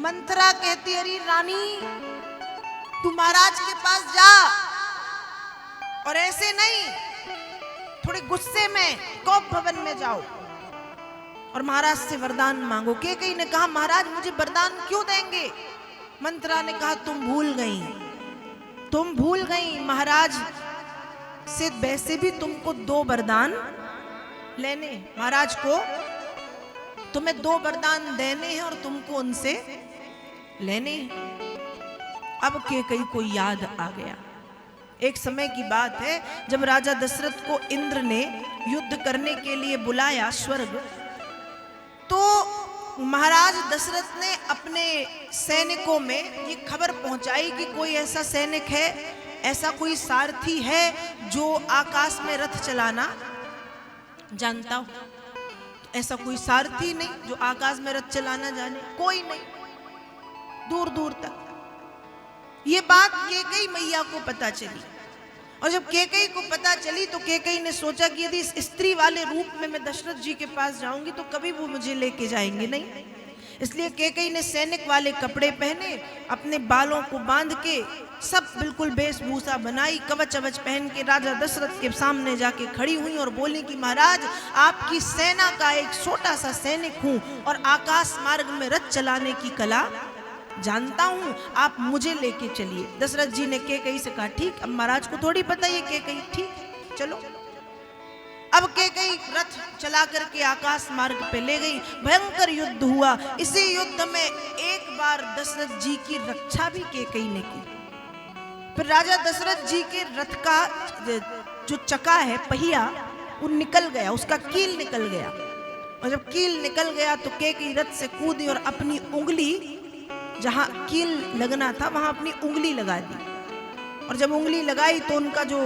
मंथरा कहती अरे रानी तू महाराज के पास जा और ऐसे नहीं थोड़े गुस्से में कोप भवन में जाओ और महाराज से वरदान मांगो। कैकेयी ने कहा महाराज मुझे वरदान क्यों देंगे? मंथरा ने कहा तुम भूल गई महाराज से वैसे भी तुमको 2 वरदान लेने, महाराज को तुम्हें 2 वरदान देने हैं और तुमको उनसे लेने। अब कैकेयी को याद आ गया। एक समय की बात है जब राजा दशरथ को इंद्र ने युद्ध करने के लिए बुलाया स्वर्ग, तो महाराज दशरथ ने अपने सैनिकों में ये खबर पहुंचाई कि कोई ऐसा सैनिक है, ऐसा कोई सारथी है जो आकाश में रथ चलाना जानता हो। ऐसा कोई सारथी नहीं जो आकाश में रथ चलाना जाने, कोई नहीं, दूर दूर तक। ये बात कैकेयी मैया को पता चली और जब कैकेयी को पता चली तो कैकेयी ने सोचा कि यदि इस स्त्री वाले रूप में मैं दशरथ जी के पास जाऊंगी तो कभी वो मुझे लेके जाएंगे नहीं। इसलिए कैकेयी ने सैनिक वाले कपड़े पहने, अपने बालों को बांध के सब बिल्कुल वेशभूषा बनाई, कवच अवच पहन के राजा दशरथ के सामने जाके खड़ी हुई और बोली कि महाराज आपकी सेना का एक छोटा सा सैनिक हूं और आकाश मार्ग में रथ चलाने की कला जानता हूं, आप मुझे लेके चलिए। दशरथ जी ने कैकेयी से कहा ठीक, अब महाराज को थोड़ी पता है कैकेयी, ठीक चलो। अब कैकेयी रथ चला करके आकाश मार्ग पे ले गई। भयंकर युद्ध हुआ। इसी युद्ध में एक बार दशरथ जी की रक्षा भी कैकेयी ने की। फिर राजा दशरथ जी के रथ का जो चक्का है, पहिया, वो निकल गया, उसका कील निकल गया। और जब कील निकल गया तो कैकेयी रथ से कूदी और अपनी उंगली, जहां कील लगना था वहां अपनी उंगली लगा दी। और जब उंगली लगाई तो उनका जो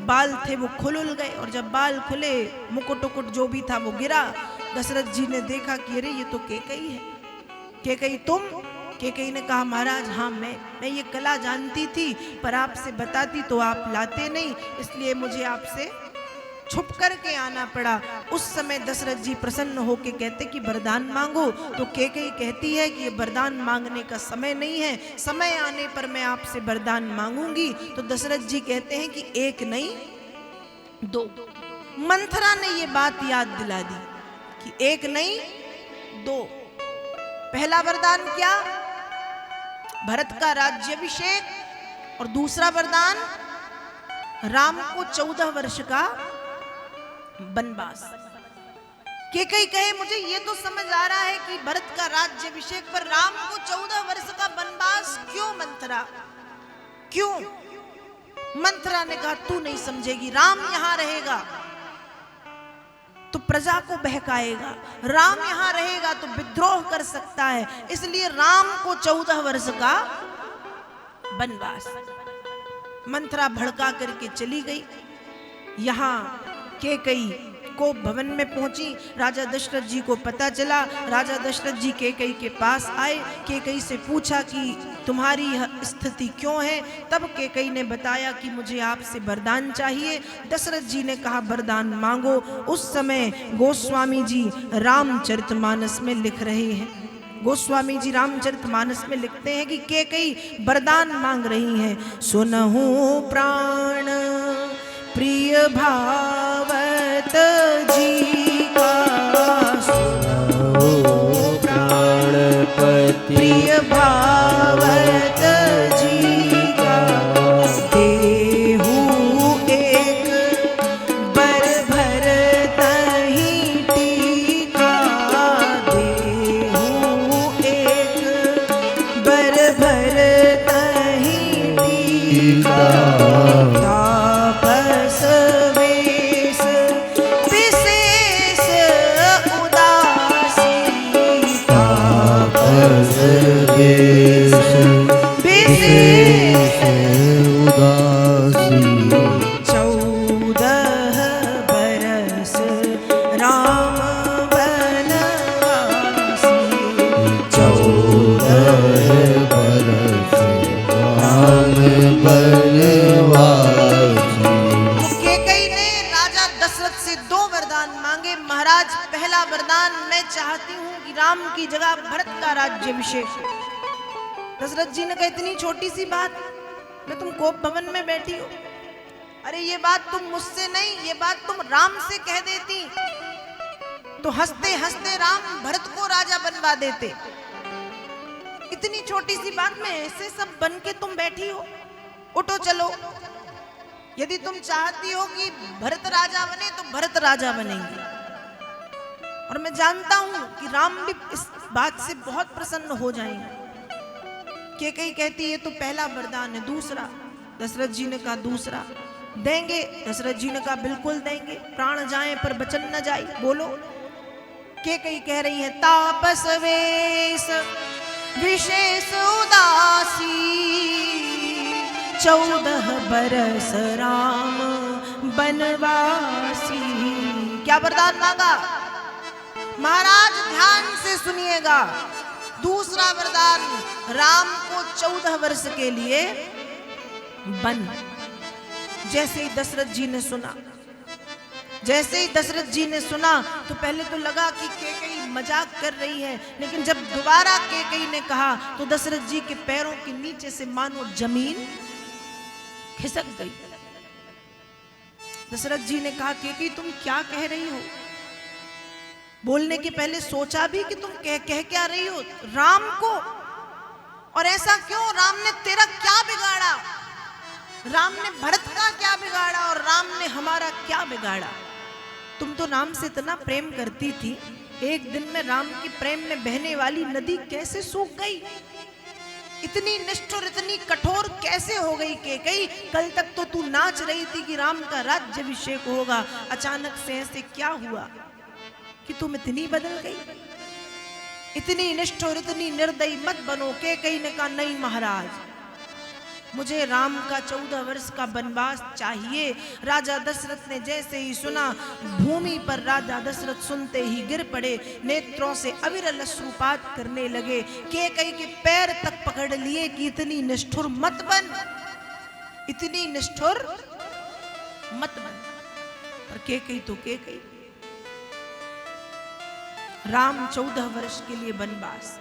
बाल थे वो खुल गए और जब बाल खुले, मुकुट उकुट जो भी था वो गिरा। दशरथ जी ने देखा कि अरे ये तो कैकेयी है। कैकेयी तुम? कैकेयी ने कहा महाराज हाँ मैं ये कला जानती थी, पर आपसे बताती तो आप लाते नहीं, इसलिए मुझे आपसे छुप करके आना पड़ा। उस समय दशरथ जी प्रसन्न होके कहते कि वरदान मांगो, तो कैकेयी कहती है कि ये वरदान मांगने का समय नहीं है, समय आने पर मैं आपसे वरदान मांगूंगी। तो दशरथ जी कहते हैं कि 1 नहीं 2। मंथरा ने ये बात याद दिला दी कि 1 नहीं 2। पहला वरदान क्या? भरत का राज्याभिषेक और दूसरा वरदान राम को 14 वर्ष का वनवास। कैकेयी कहे मुझे ये तो समझ आ रहा है कि भरत का राज्याभिषेक पर राम को 14 वर्ष का वनवास क्यों मंथरा, क्यों? मंथरा ने कहा तू नहीं समझेगी, राम यहां रहेगा तो प्रजा को बहकाएगा, राम यहां रहेगा तो विद्रोह कर सकता है, इसलिए राम को 14 वर्ष का वनवास। मंथरा भड़का करके चली गई। यहां कैकेयी को भवन में पहुंची। राजा दशरथ जी को पता चला। राजा दशरथ जी कैकेयी के पास आए। कैकेयी से पूछा कि तुम्हारी यह स्थिति क्यों है? तब कैकेयी ने बताया कि मुझे आपसे वरदान चाहिए। दशरथ जी ने कहा वरदान मांगो। उस समय गोस्वामी जी रामचरितमानस में लिख रहे हैं। गोस्वामी जी रामचरितमानस में लिखते हैं कि कैकेयी वरदान मांग रही हैं। सुनहु प्राण प्रिय भावत जी का, सुनो प्राणपति प्रिय भावत जी का, देहु एक बर भर तहि टीका, देहु एक बर भर तहि टीका, पहला वरदान मैं चाहती हूं कि राम की जगह भरत का राज्याभिषेक। दशरथ जी ने कहा इतनी छोटी सी बात मैं तुम कोप भवन में बैठी हो, अरे ये बात तुम मुझसे नहीं, ये बात तुम राम से कह देती तो हंसते हंसते राम भरत को राजा बनवा देते। इतनी छोटी सी बात में ऐसे सब बन के तुम बैठी हो, उठो चलो। यदि तुम चाहती हो कि भरत राजा बने तो भरत राजा बनेंगे। और मैं जानता हूं कि राम भी इस बात से बहुत प्रसन्न हो जाएंगे। कैकेयी कहती है तो पहला वरदान है, दूसरा? दशरथ जी ने कहा दूसरा देंगे। दशरथ जी ने कहा बिल्कुल देंगे, प्राण जाए पर वचन न जाए। बोलो। कैकेयी कह रही है तापस वेश विशेष उदासी 14 बरस राम बनवासी। क्या वरदान मांगा? महाराज ध्यान से सुनिएगा। दूसरा वरदान, राम को 14 वर्ष के लिए वन। जैसे ही दशरथ जी ने सुना, जैसे ही दशरथ जी ने सुना तो पहले तो लगा कि कैकेयी मजाक कर रही है, लेकिन जब दोबारा कैकेयी ने कहा तो दशरथ जी के पैरों के नीचे से मानो जमीन खिसक गई। दशरथ जी ने कहा कैकेयी तुम क्या कह रही हो? बोलने के पहले सोचा भी कि तुम कह क्या रही हो राम को? और ऐसा क्यों? राम ने तेरा क्या बिगाड़ा? राम ने भरत का क्या बिगाड़ा? और राम ने हमारा क्या बिगाड़ा? तुम तो राम से इतना प्रेम करती थी, एक दिन में राम के प्रेम में बहने वाली नदी कैसे सूख गई? इतनी निष्ठुर, इतनी कठोर कैसे हो गई कैकेयी? कल तक तो तू नाच रही थी कि राम का राज्याभिषेक होगा, अचानक से ऐसे क्या हुआ कि तुम इतनी बदल गई? इतनी निष्ठुर, इतनी निर्दयी मत बनो। कैकेयी ने कहा नहीं महाराज, मुझे राम का 14 वर्ष का वनवास चाहिए। राजा दशरथ ने जैसे ही सुना, भूमि पर राजा दशरथ सुनते ही गिर पड़े, नेत्रों से अविरल अश्रुपात करने लगे। कैकेयी के पैर तक पकड़ लिए कि इतनी निष्ठुर मत बन, इतनी निष्ठुर मत बन। पर कैकेयी तो कैकेयी, राम 14 वर्ष के लिए वनवास।